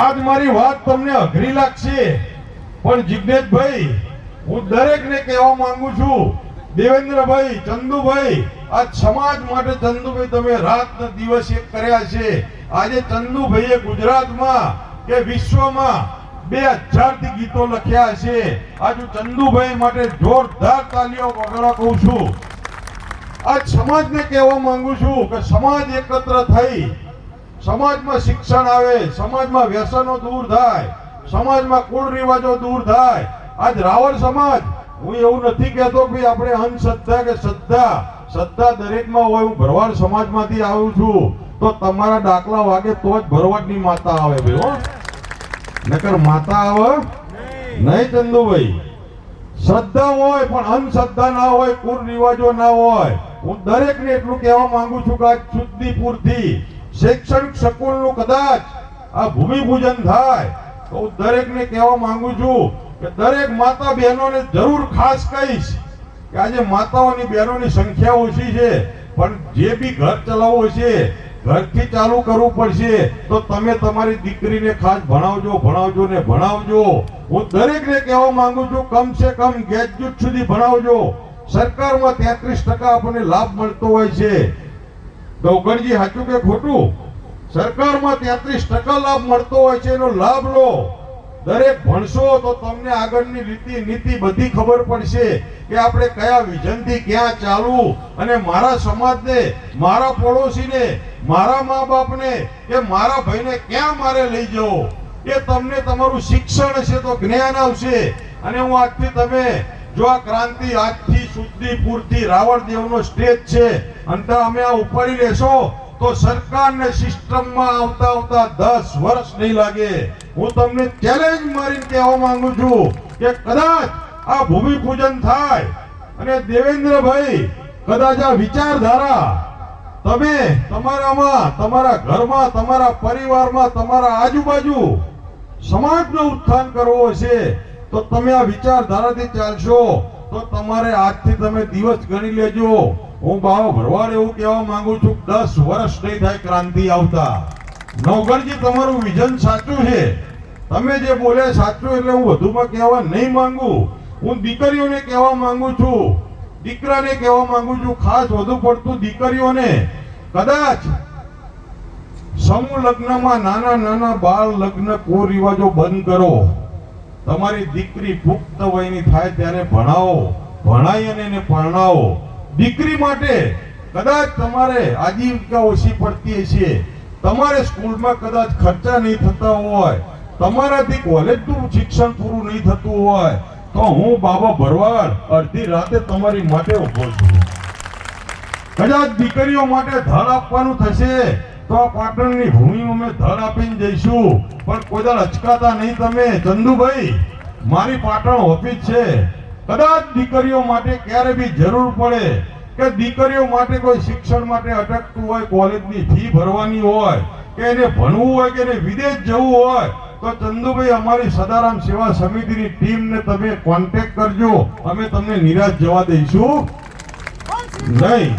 આજ મારી વાત તમને અઘરી લાગશે, પણ જિજ્ઞેશભાઈ, હું દરેકને કહેવા માંગુ છું, દેવેન્દ્રભાઈ, ચંદુભાઈ, આ સમાજ માટે ચંદુભાઈ તમે રાત ને દિવસ એક કર્યા છે. આજે ચંદુભાઈએ ગુજરાતમાં કે વિશ્વમાં 2000 થી ગીતો લખ્યા છે. આજે ચંદુભાઈ માટે જોરદાર તાલીઓ વગાડવા કહું છું. આ સમાજને કહેવા માંગુ છું કે સમાજ એકત્ર થઈ, સમાજમાં શિક્ષણ આવે, સમાજમાં વ્યસનો દૂર થાય, સમાજમાં કુળ રિવાજો દૂર થાય. આજ રાવળ સમાજ, હું એવું નથી કહેતો કે આપણે અંધશ્રદ્ધા કે શ્રદ્ધા દરેકમાં હોય. હું ભરવાડ સમાજમાંથી આવું છું, તો તમારા ડાકલા વાગે તો જ ભરવાડની માતા આવે ભાઈ, હો, નકર માતા આવે નહીં. ચંદુભાઈ, શ્રદ્ધા હોય પણ અંધશ્રદ્ધા ના હોય, કુળ રિવાજો ના હોય. હું દરેકને એટલું કહેવા માંગુ છું કે આજ શુદ્ધિપુરથી શૈક્ષણિક સંકુલનું કદાચ આ ભૂમિપૂજન થાય તો હું દરેકને કહેવા માંગુ છું કે દરેક માતા બહેનોને જરૂર ખાસ કહીશ કે આજે માતાઓની બહેનોની સંખ્યા ઓછી છે, પણ જે બી ઘર ચલાવવું છે ઘરથી ચાલુ કરવું પડશે. તો તમે તમારી દીકરીને ખાસ ભણાવજો ને ભણાવજો. હું દરેકને કહેવા માંગુ છું કમસે કમ ગ્રેજ્યુએટ સુધી ભણાવજો. સરકારમાં 33% આપણને લાભ મળતો હોય છે. ગૌગણજી, સાચું કે ખોટું? સરકારમાં 33% લાભ મળતો હોય છે, એનો લાભ લો. દરેક ભણશો તો તમને આગળની રીતિ નીતિ બધી ખબર પડશે કે આપણે કયા વિઝનથી ક્યાં ચાલવું, અને મારા સમાજને, મારા પડોશીને, મારા મા બાપને કે મારા ભાઈને ક્યાં મારે લઈ જવો. એ તમને તમારું શિક્ષણ હશે તો જ્ઞાન આવશે. અને હું આજથી તમે જો આ ક્રાંતિ આજથી શુદ્ધિપુરથી રાવળદેવનો સ્ટેજ છે, અને અમે આ ઉપાડી લેશો તો સરકારને સિસ્ટમમાં આવતા 10 વર્ષ નહીં લાગે. હું તમને ચેલેન્જ મારીને કહેવા માંગુ છું કે કદાચ આ ભૂમિપૂજન થાય અને દેવેન્દ્રભાઈ, કદાચ આ વિચારધારા તમે તમારામાં, તમારા ઘરમાં, તમારા પરિવારમાં, તમારા આજુબાજુ સમાજનું ઉત્થાન કરવો છે, તો તમે આ વિચારધારાથી ચાલશો તો તમારે આજથી તમે દિવસ ગણી લેજો. હું બાવા ભરવાડ એવું કહેવા માંગુ છું 10 વર્ષ નહીં થાય ક્રાંતિ આવતા. નવગણજી, તમારું વિઝન સાચું છે, તમે જે બોલે સાચું, એટલે હું વધુમાં કહેવા નહીં માંગુ. હું દીકરીઓને કહેવા માંગુ છું, દીકરાને કહેવા માંગુ છું, ખાસ વધુ પડતું દીકરીઓને, કદાચ સમૂહ લગ્નમાં નાના બાળ લગ્ન કુરિવાજો બંધ કરો. તમારી દીકરી પુખ્ત વયની થાય ત્યારે ભણાવો, ભણાઈ અને એને પરણાવો. દીકરી માટે કદાચ તમારે આજીવિકા ઓછી પડતી હશે, તમારે સ્કૂલમાં કદાચ ખર્ચા નહીં થતા હોય, તમારાથી કોલેજનું શિક્ષણ પૂરું નહીં થતું હોય, તો હું બાબા ભરવાડ અડધી રાતે તમારી માટે ઉભો છું. કદાચ દીકરીઓ માટે ધડ આપવાનું થશે તો આ પાટણની ભૂમિમાં અમે ધડ આપીને જઈશું, પણ કોઈ દર અચકાતા નહીં તમે. ચંદુભાઈ, મારી પાટણ ઓફિસ છે. કદાચ દીકરીઓ માટે ક્યારે બી જરૂર પડે કે દીકરીઓ માટે કોઈ શિક્ષણ માટે અટકતું હોય, કોલેજની ફી ભરવાની હોય, કે એને ભણવું હોય, કે એને વિદેશ જવું હોય, તો ચંદુભાઈ, અમારી સદારામ સેવા સમિતિની ટીમને તમે કોન્ટેક્ટ કરજો. અમે તમને નિરાશ જવા દઈશું નહીં.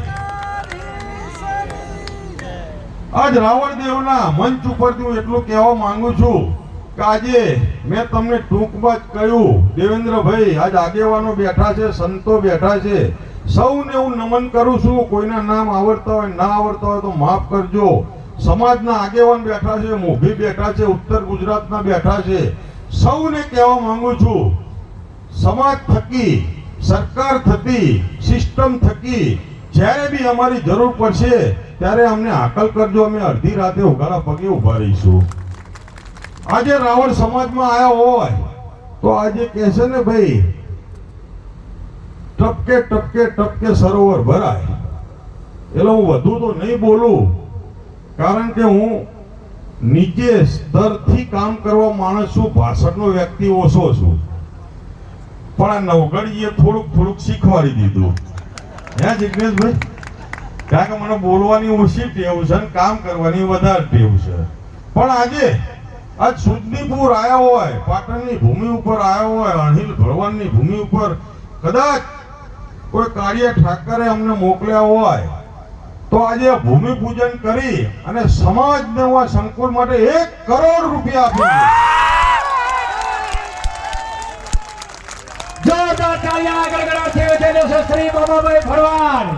આજ રાવળદેવના મંચ ઉપરથી હું એટલું કહેવા માંગુ છું કે આજે મેં તમને ટૂંકમાં જ કહ્યું, દેવેન્દ્રભાઈ, આજ આગેવાનો બેઠા છે, સંતો બેઠા છે, સૌને હું નમન કરું છું. કોઈના નામ આવડતા હોય, ના આવડતા હોય તો માફ કરજો. સમાજના આગેવાન બેઠા છે, મોભી બેઠા છે, ઉત્તર ગુજરાતના બેઠા છે. સૌને કહેવા માંગુ છું, સમાજ થકી, સરકાર થકી, સિસ્ટમ થકી જ્યારે બી અમારી જરૂર પડશે ત્યારે અમને હાકલ કરજો. અમે અડધી રાતે ઉઘાડા પગે ઉભા રહીશું. આજે રાવળ સમાજમાં આવ્યા હોય તો આજે કહેશે ને ભાઈ, ટપકે ટપકે ટપકે સરોવર ભરાય. એટલે હું વધુ તો નહીં બોલું, કારણ કે હું નીચે સ્તરથી કામ કરવા માણસ છું, ભાષણનો વ્યક્તિ ઓછો છું. પણ આ નવગણીએ થોડુંક શીખવાડી દીધું. હે જિજ્ઞેશભાઈ? કારણ કે મને બોલવાની ઓછી ટેવ છે, કામ કરવાની વધારે ટેવ છે. પણ આજે આજ શુદ્ધિપુર આવ્યા હોય, પાટણની ભૂમિ ઉપર આવ્યા હોય, અણહિલ ભરવાડની ભૂમિ ઉપર કદાચ કોઈ કાર્ય ઠાકરે અમને મોકલ્યા હોય, તો આજે ભૂમિપૂજન કરી અને સમાજને હું આ સંકુલ માટે 1 કરોડ રૂપિયા આપી જોરદાર તાળીਆਂ ગડગડાટથી વચ્ચેનો છે શ્રી બાબાભાઈ ભરવાડ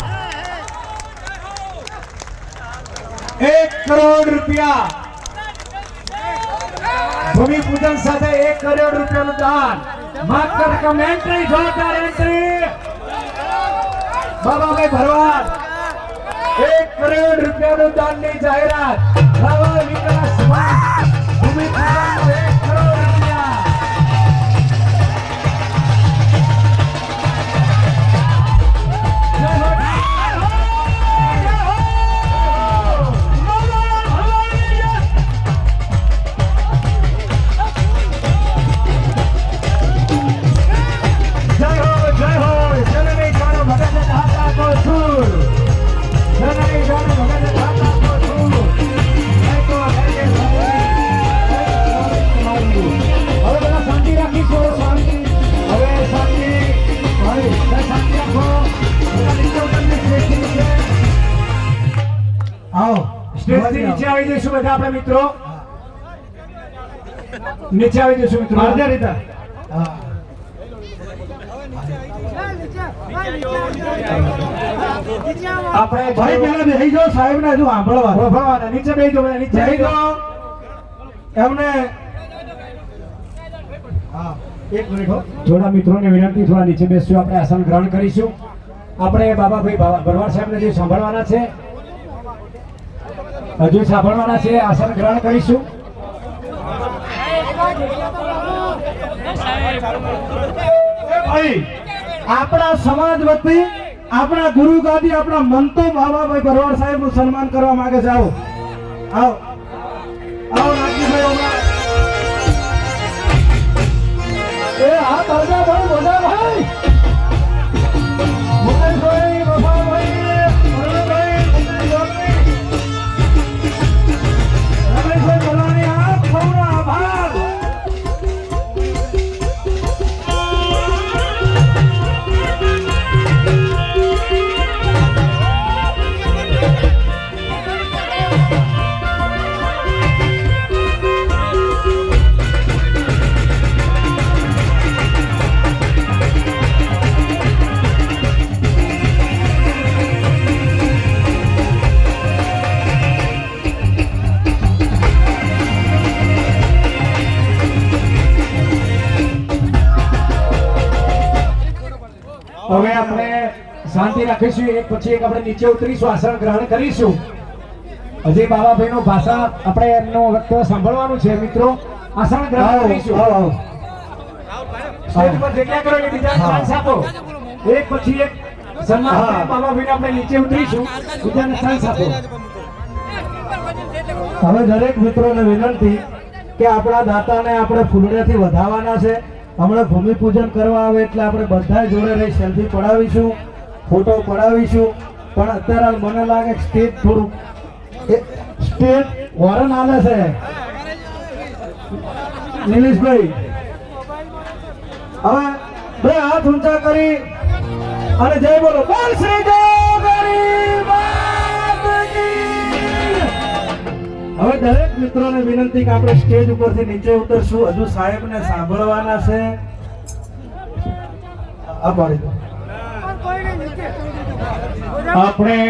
1 કરોડ રૂપિયા ભૂમિપૂજન સાથે 1 કરોડ રૂપિયાનું દાન માત્ર રકમ એન્ટ્રી જોરદાર એન્ટ્રી બાબાભાઈ ભરવાડ 1 કરોડ રૂપિયાનું દાનની જાહેરાત નવા વિકાસ ભૂમિપૂજનનો 1 કરોડ રૂપિયા નીચે આવી જઈશું બધા આપણા મિત્રો નીચે આવી જઈશું મિત્રો માર્જારીતા આપણે ભાઈ પહેલા બેસી જાઓ સાહેબ ને હજુ સાંભળવા નીચે બેસી જાઓ નીચે બેસી જાઓ એમને એક મિનિટ થોડા મિત્રોને વિનંતી થોડા નીચે બેસશું આપણે આસન ગ્રહણ કરીશું આપણે બાબાભાઈ ભરવાડ સાહેબને જે સાંભળવાના છે હજુ સાંભળવાના છે આસન ગ્રહણ કરીશું ભાઈ આપણા સમાજ વતી આપણા ગુરુ ગાદી આપણા મંતો બાબાભાઈ ભરવાડ સાહેબ નું સન્માન કરવા માંગે છે આવો આવો આવો નાગજીભાઈ એ હા ભાઈ બોલા ભાઈ મુકેશભાઈ બાબાભાઈ હવે આપણે શાંતિ રાખીશું એક પછી એક આપણે નીચે ઉતરીશું આસન ગ્રહણ કરીશું હજી બાબાભાઈ નું ભાષા આપણે એમનું વક્તવ્ય સાંભળવાનું છે મિત્રો આસન ગ્રહણ કરીશું સ્ટેજ પર જગ્યા કરો એટલે બીજા ચાન્સ આપો એક પછી એક સન્માન બાબાભાઈને આપણે નીચે ઉતરીશું બીજાને ચાન્સ આપો હવે દરેક મિત્રોને વિનંતી કે આપણા દાતાને આપણે ફૂલડેથી વધાવવાના છે હમણાં ભૂમિપૂજન કરવા આવે એટલે આપણે બધા જોડે રહી સેલ્ફી પડાવીશું ફોટો પડાવીશું પણ અત્યારે મને લાગે સ્ટેજ થોડું સ્ટેજ વરણ આલે છે નિલેશભાઈ હવે બે હાથ ઊંચા કરી અને જય બોલો બોલ શ્રી હવે દરેક મિત્રોને વિનંતી કે આપણે સ્ટેજ ઉપરથી નીચે ઉતરશું હજુ સાહેબને સાંભળવાના છે આપણે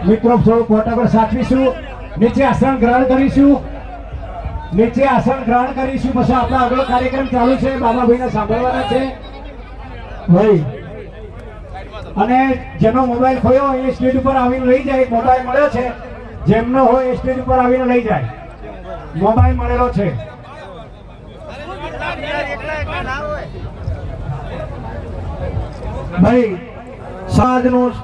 મિત્રો થોડું પ્રોટોકોલ સાચવીશું નીચે આસન ગ્રહણ કરીશું નીચે આસન ગ્રહણ કરીશું પછી આપણો આગળ કાર્યક્રમ ચાલુ છે બાબાભાઈને સાંભળવાના છે ભાઈ અને જેનો મોબાઈલ ખોયો એ સ્ટેજ ઉપર આવીને લઈ જાય મોબાઈલ મળ્યો છે જેમનો હોય એ સ્ટેજ ઉપર આવીને લઈ જાય મોબાઈલ મળેલો છે ભાઈ સમાજનું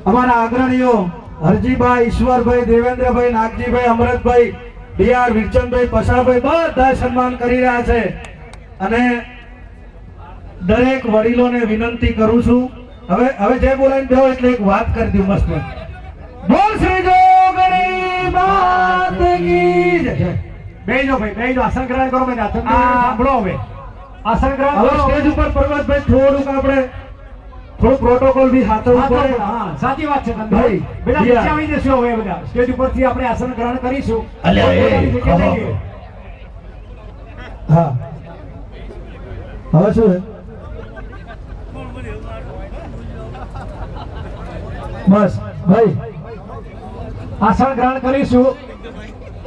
અમારા અગ્રણીઓ હરજીભાઈ ઈશ્વરભાઈ દેવેન્દ્રભાઈ નાગજીભાઈ અમરતભાઈ ડીઆર વિરચંદભાઈ પસાભાઈ બધા સન્માન કરી રહ્યા છે અને દરેક વડીલોને વિનંતી કરું છું હવે જે બોલાઈને બેહો એટલે એક વાત કરી દઉં મસ્ત બોલ શ્રી જોગણી માત કી જય બેજો ભાઈ બેજો આસન ગ્રહણ કરો ભાઈ સાંભળો હવે આસન ગ્રહણ સ્ટેજ ઉપર પર્વતભાઈ થોડુંક આપણે થોડું પ્રોટોકોલ બી હાથવું પડે. હા, સાચી વાત છે તમને. ભાઈ, બેટા યા. નીચે આવી જશો હવે બધા. સ્ટેજ ઉપરથી આપણે આસન ગ્રહણ કરીશું. અલ્યા, એ, પોતાની જગ્યાએ હા. જઈએ. હા હવે શું છે? બસ ભાઈ આસન ગ્રહણ કરીશું.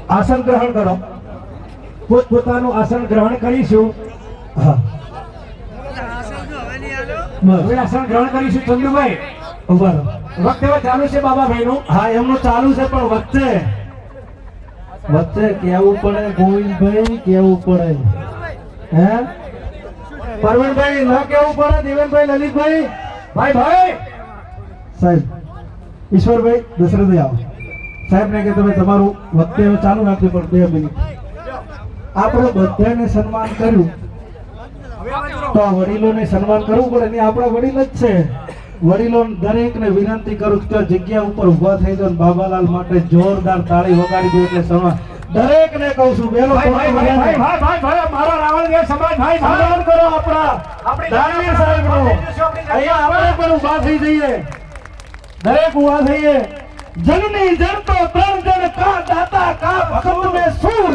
આસન ગ્રહણ કરો. પોતપોતાનું આસન ગ્રહણ કરીશું. હા બસ હવે આસન ગ્રહણ કરીશું. ચંદુભાઈ, ઉભા રહો. વક્તવ્ય ચાલુ છે બાબાભાઈનું. હા એમનું ચાલુ છે પણ વચ્ચે કેવું પડે ગોવિંદભાઈ, કેવું પડે હે પરવીનભાઈ, ન કેવું પડે દેવેનભાઈ, લલિતભાઈ. ભાઈ ભાઈ સાહેબ ઈશ્વરભાઈ દશરથભાઈ આવો. સાહેબ ને કે તમે તમારું વક્તવ્ય ચાલુ રાખજો પણ 2 મિનિટ. આપણે બધાને સન્માન કર્યું તો આ વડીલોને સન્માન કરવું પડે ને આપણા વડીલ જ છે. વડીલો દરેકને વિનંતી કરું કે જગ્યા ઉપર ઊભા થઈ જાઓ. બાબાલાલ માટે જોરદાર તાળી વગાડી દો એટલે સન્માન દરેકને કહું છું. બેનો ભાઈ ભાઈ ભાઈ ભાઈ ભાઈ ભાઈ ભાઈ મારા રાવણદેવ સમાજ ભાઈ સન્માન કરો આપણા દાનવીર સાહેબનો. અહીંયા આપણે પણ ઊભા થઈ જઈએ, દરેક ઊભા થઈએ. જનની જન તો 3 જણ કા દાતા કા ભગત ને સૂર.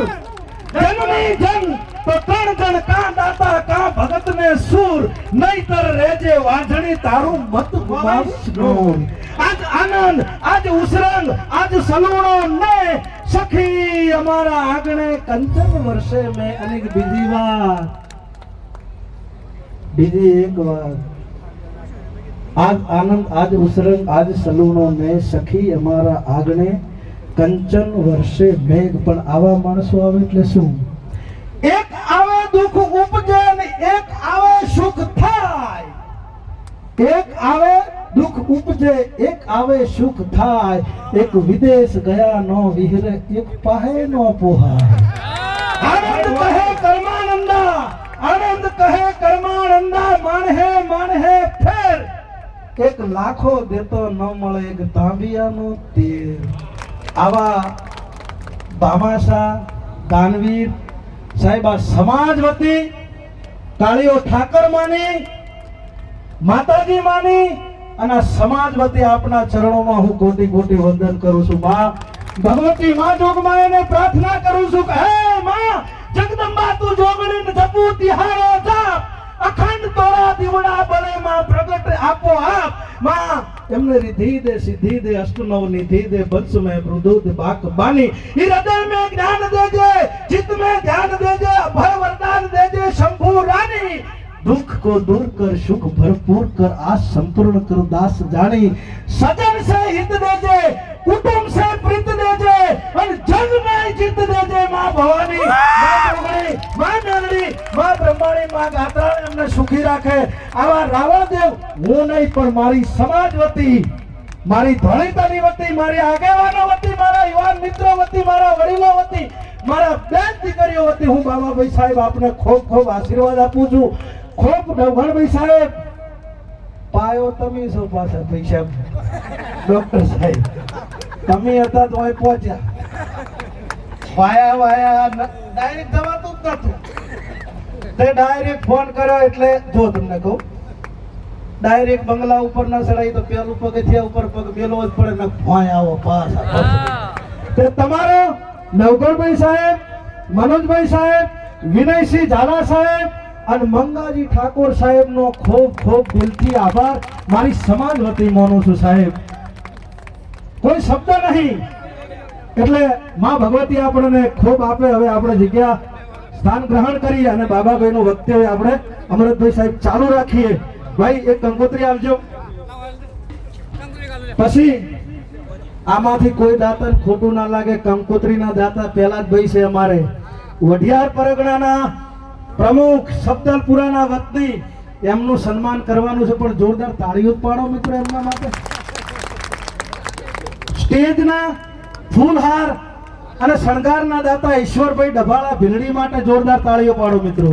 જનની જન તો 3 જણ કા દાતા કા ભગત ને સૂર. નહીતર રેજે વાંઝણી તારું મત ગુમાવશો. આજ આનંદ, આજ ઉસરંગ, આજ સલુણો ને સખી અમારા આંગણે કંચન વર્ષે મેં. અને બીજી વાત, બીજી એક વાત, આજ આનંદ, આજ ઉસરંગ, આજ સલુણો ને સખી અમારા આંગણે કંચન વર્ષે મેઘ. પણ આવા માણસો આવે એટલે શું? એક આવે દુઃખ ઉપજે ને એક આવે સુખ થાય. એક આવે દુઃખ ઉપજે, એક આવે સુખ થાય. એક વિદેશ ગયા નો વિહરે, એક પાહે નો પોહાય. આનંદ કહે કર્માનંદા, આનંદ કહે કર્માનંદા. માણ હે ફેર. એક લાખો દેતો ન મળે એક તાંબિયાનો તેલ. આવા ભામાશા દાનવીર સાહેબ આ સમાજ વતી કાળીઓ ઠાકર માની, માતાજી માની અને આ સમાજ વતી આપના ચરણોમાં હું કોટી કોટી વંદન કરું છું. માં ભગવતી માં જોગમાં એને પ્રાર્થના કરું છું કે હે માં જગદંબા તું જોગણી જપુ તિહારો જાપ. અખંડ તોરા દીવડા બળે માં પ્રગટ આપો આપ. માં એમને રિધિ દે, સિદ્ધિ દે, અષ્ટનવ નિધિ દે, વંશ में मृदुद बाक बानी. हृदय में ज्ञान देजे, चित्त में ध्यान देजे, अभय वरदान देजे शंभु रानी. दुख को दूर कर, सुख भरपूर कर, आस संपूर्ण कर दास जानी. सजन से हित देजे, कुटुंब से प्रीत देजे, और जग में जीत देजे मां भवानी, मां जोगणी, मां मेलડી, मां બ્રહ્માણી, માं ગાત્રાણી અમને સુખી રાખે. આવા રાવણદેવ હું નહીં પણ મારી સમાજ વતી, મારી ધણીતાની વતી, મારી આગેવાનો વતી, મારા યુવાન મિત્રો વતી, મારા વડીલો વતી, મારા બેન દીકરીઓ વતી હું બાબાભાઈ સાહેબ આપને ખૂબ ખૂબ આશીર્વાદ આપું છું. ખૂબ ડવણભાઈ સાહેબ પાયો તમે છો, પાછા પૈસા ડોક્ટર સાહેબ તમે હતા તો અહીં પહોંચ્યા. વાયા ડાયરેક્ટ જવાતું જ નતું. તે ડાયરેક્ટ ફોન કર્યો એટલે જો તમને કહું, ડાયરેક્ટ બંગલા ઉપર ના ચડાય તો પેલું પગથિયા ઉપર પગ મેલો જ પડે ને ભોંય આવો પાછા. તે તમારો નવગણભાઈ સાહેબ, મનોજભાઈ સાહેબ, વિનયસિંહ ઝાલા સાહેબ અને મંગાજી ઠાકોર સાહેબનો ખૂબ ખૂબ દિલથી આભાર મારી સમાજ વતી માનું છું. સાહેબ કોઈ શબ્દ નહીં. એટલે માં ભગવતી આપણને ખૂબ આપે. હવે આપણે જગ્યા સ્થાન ગ્રહણ કરીએ અને બાબાભાઈનું વક્તવ્ય આપણે અમૃતભાઈ સાહેબ ચાલુ રાખીએ. ભાઈ એક કંકોત્રી આપજો. પછી આમાંથી કોઈ દાતા ખોટું ના લાગે, કંકોત્રીના દાતા પહેલા જ ભાઈ છે અમારે વઢિયાર પરગણાના પ્રમુખ, સબદલપુરાના વતની. એમનું સન્માન કરવાનું છે પણ જોરદાર તાળીઓ પાડો મિત્રો એમના માટે. સ્ટેજના ફૂલહાર અને શણગારના દાતા ઈશ્વરભાઈ ડભાળા ભીલડી માટે જોરદાર તાળીઓ પાડો મિત્રો.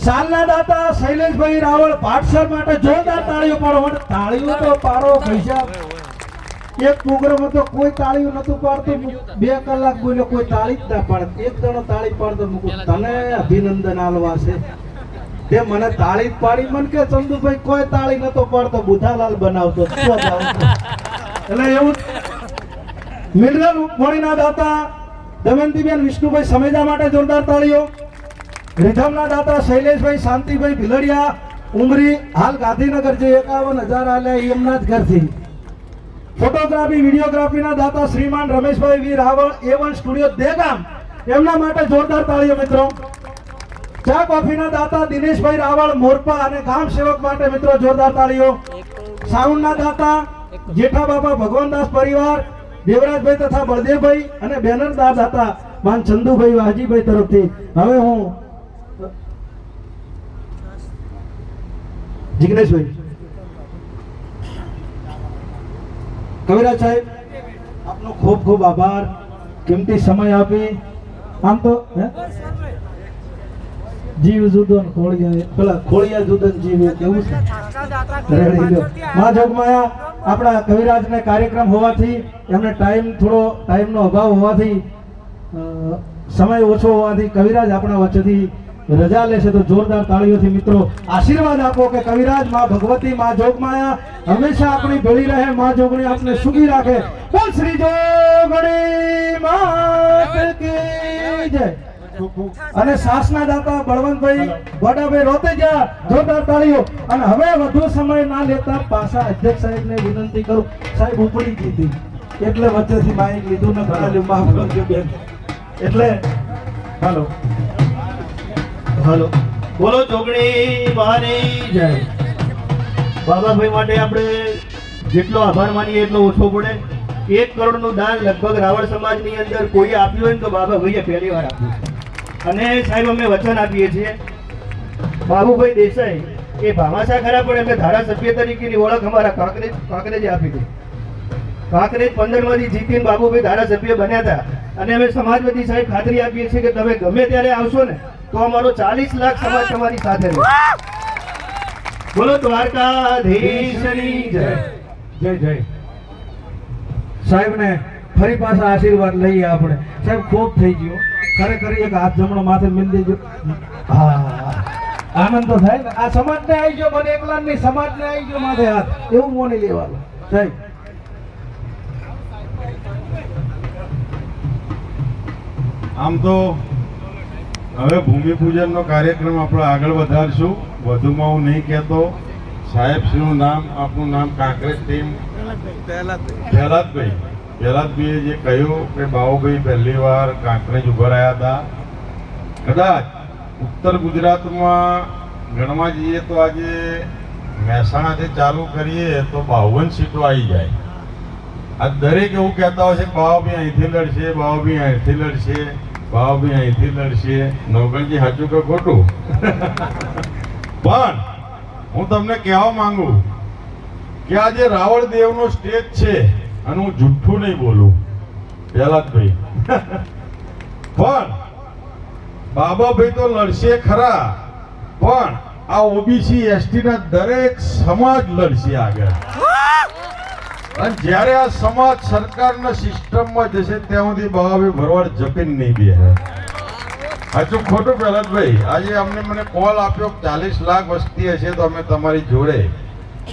સાલના દાતા શૈલેષભાઈ રાવળ પાટસર માટે જોરદાર તાળીઓ પાડો. તાળીઓ તો પાડો પૈસા. એક પ્રોગ્રામ હતો કોઈ તાળીઓ નતું પાડતું. 2 કલાક બોલ્યો કોઈ તાળી જ ના પાડે. એક જણો તાળી પાડતો મૂકું તને અભિનંદન આલવા છે. તે મને તાળી જ પાડી મન કે ચંદુભાઈ કોઈ તાળી નતો પાડતો, બુધાલાલ બનાવતો તો જ આવતો. એટલે એવું મિનરલ મોડીના દાતા દમયંતીબેન વિષ્ણુભાઈ સમેજા માટે જોરદાર તાળીઓ. રીધમના દાતા શૈલેષભાઈ શાંતિભાઈ ભીલડિયા ઉમરી હાલ ગાંધીનગર જે 51,000 આલ્યા એ એમના જ ઘરથી. ફોટોગ્રાફી વિડીયોગ્રાફીના દાતા શ્રીમાન રમેશભાઈ વી રાવળ A1 સ્ટુડિયો દેગામ, એમના માટે જોરદાર તાળીઓ મિત્રો. ચા કોફીના દાતા દિનેશભાઈ રાવળ મોરપા અને ગામ સેવક માટે મિત્રો જોરદાર તાળીઓ. સાઉન્ડના દાતા જેઠા બાપા ભગવાનદાસ પરિવાર દેવરાજભાઈ તથા બળદેવભાઈ અને બેનરદાર દાતા માન ચંદુભાઈ વાજીભાઈ તરફથી હવે હું જિગ્નેશભાઈ કવિરાજ સાહેબ આપનો ખૂબ ખૂબ આભાર, કિંમતી સમય આપી. આમ તો જીવ જુદો ને ખોળિયા પેલા ખોળિયા જુદો ને જીવ કેવું છે રેડી ગયો. માં જોગમાયા આપણા કવિરાજને કાર્યક્રમ હોવાથી એમને ટાઈમનો અભાવ હોવાથી સમય ઓછો હોવાથી કવિરાજ આપણા વચ્ચેથી રજા લેશે. તો જોરદાર તાળીઓથી મિત્રો આશીર્વાદ આપો કે કવિરાજ માં ભગવતી માં જોગમાયા હંમેશા આપણી ભેળી રહે, માં જોગણી આપને સુખી રાખે. બોલ શ્રી જોગણી માત કી જય. અને સાસના દાતા બળવંતભાઈ વડાભાઈ રોતે ગયા, જોરદાર તાળીઓ. અને હવે વધુ સમય ના લેતા પાછા અધ્યક્ષ સાહેબને વિનંતી કરું, સાહેબ ઉપડી ગઈ હતી એટલે વચ્ચેથી માઇક લીધું ને ઘણા માફ કરજો બેન. એટલે હાલો હાલો બોલો જોગણી મહાની જય. બાબાભાઈ માટે આપણે જેટલો આભાર માનીએ એટલો ઓછો પડે. 1 કરોડનું દાન લગભગ રાવળ સમાજની અંદર કોઈ આપ્યું હોય ને તો બાબાભાઈએ પહેલી વાર આપ્યું. અને સાહેબ અમે વચન આપીએ છીએ, બાબુભાઈ દેસાઈ એ ભામાશા ખરા પણ એમને ધારાસભ્ય તરીકેની ઓળખ અમારા કાંકરેજે આપી હતી. કાંકરેજ 15 માંથી જીતીને બાબુભાઈ ધારાસભ્ય બન્યા હતા. અને અમે સમાજવતી સાહેબ ખાતરી આપીએ છીએ કે તમે ગમે ત્યારે આવશો ને તો અમારો 40 લાખ સમાજ તમારી સાથે રહે. બોલો દ્વારકાધીશની જય. જય જય. સાહેબને ફરી પાછા આશીર્વાદ લઈએ આપણે. સાહેબ ખૂબ થઈ ગયો ખરેખર. એક હાથ જમણો માથે મિલ દેજો. હા આનંદ તો થાય ને. આ સમાજને આવી ગયો, મને એકલા નહીં, સમાજને આવી ગયો માથે હાથ, એવું મોની લેવાનું સાહેબ. આમ તો હવે ભૂમિપૂજનનો કાર્યક્રમ આપણે આગળ વધારશું. વધુમાં હું નહીં કહેતો. સાહેબશ્રીનું નામ, આપનું નામ કાંકરેજ ટીમ પહેલાદભાઈએ જે કહ્યું કે બાબુભાઈ પહેલી વાર કાંકરેજ ઉભા રહ્યા હતા. કદાચ ઉત્તર ગુજરાતમાં ગણવા જઈએ તો આજે મહેસાણાથી ચાલુ કરીએ તો 52 સીટો આવી જાય. આ દરેક એવું કહેતા હોય છે કે બાબુભાઈ અહીંથી લડશે, બાબુભાઈ અહીંથી લડશે, બાબુભાઈ અહીંથી લડશે. નવગણજી સાચું કે ખોટું? પણ હું તમને કહેવા માંગુ કે આ જે રાવળ દેવનો સ્ટેજ છે, અને હું જુઠ્ઠું નહીં બોલું પહેલાદભાઈ, પણ બાબાભાઈ તો લડશે ખરા, પણ આ ઓબીસી એસટી ના દરેક સમાજ લડશે આગળ. અને જ્યારે આ સમાજ સરકારના સિસ્ટમમાં જશે ત્યાં સુધી બાબાભાઈ ભરવાડ જપીને નહીં બેસે. સાચું ખોટું પહેલાદભાઈ? આજે મને કોલ આપ્યો 40 લાખ વસ્તી હશે તો અમે તમારી જોડે,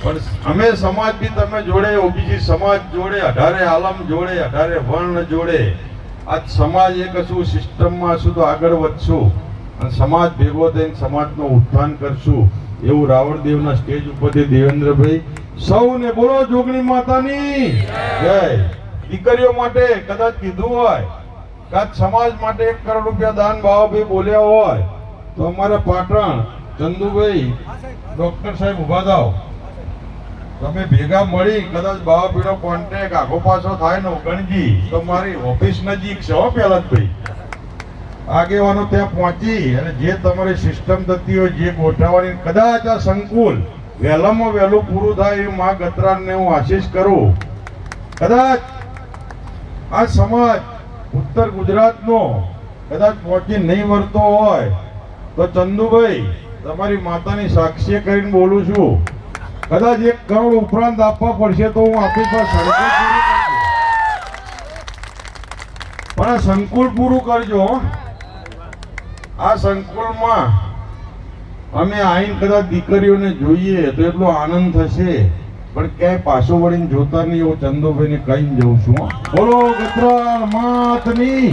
પણ અમે સમાજ બી તમે જોડે, ઓબીસી સમાજ જોડે, 18 આલમ જોડે, 18 વર્ણ જોડે. આ સમાજ એક હશું, સિસ્ટમમાં હશું તો આગળ વધશું અને સમાજ ભેગો થઈને સમાજનો ઉત્થાન કરશું. એવું રાવળદેવના સ્ટેજ ઉપરથી દેવેન્દ્રભાઈ સૌને બોલો જોગણી માતાની જય. દીકરીઓ માટે કદાચ કીધું હોય, કદાચ સમાજ માટે 1 કરોડ રૂપિયા દાન બાબાભાઈ બોલ્યા હોય તો અમારા પાટણ ચંદુભાઈ ડોક્ટર સાહેબ ઉભા થાવ, તમે ભેગા મળી કદાચ બાબાભાઈનો કોન્ટેક્ટ આખો પાછો થાય ને ગણજી તો મારી ઓફિસ નજીક છે હો પહેલાદભાઈ. આગેવાનો ત્યાં પહોંચી અને જે તમારી સિસ્ટમ થતી હોય, જે ગોઠવવાની, કદાચ આ સંકુલ વહેલામાં વહેલું પૂરું થાય એવી મા ગતરાજને હું આશીષ કરું. કદાચ આ સમાજ ઉત્તર ગુજરાતનો કદાચ પહોંચી નહીં વળતો હોય તો ચંદુભાઈ તમારી માતાની સાક્ષી કરીને બોલું છું, કદાચ 1 કરોડ ઉપરાંત આપવા પડશે તો હું આપણી પાસે પણ આ સંકુલ પૂરું કરજો. આ સંકુલમાં અમે આઈન કદાચ દીકરીઓને જોઈએ તો એટલો આનંદ થશે, પણ ક્યાંય પાછો વળીને જોતા નહીં. એવો ચંદુભાઈને કહીને જઉં છું હો. બોલો ગજરાળ માતની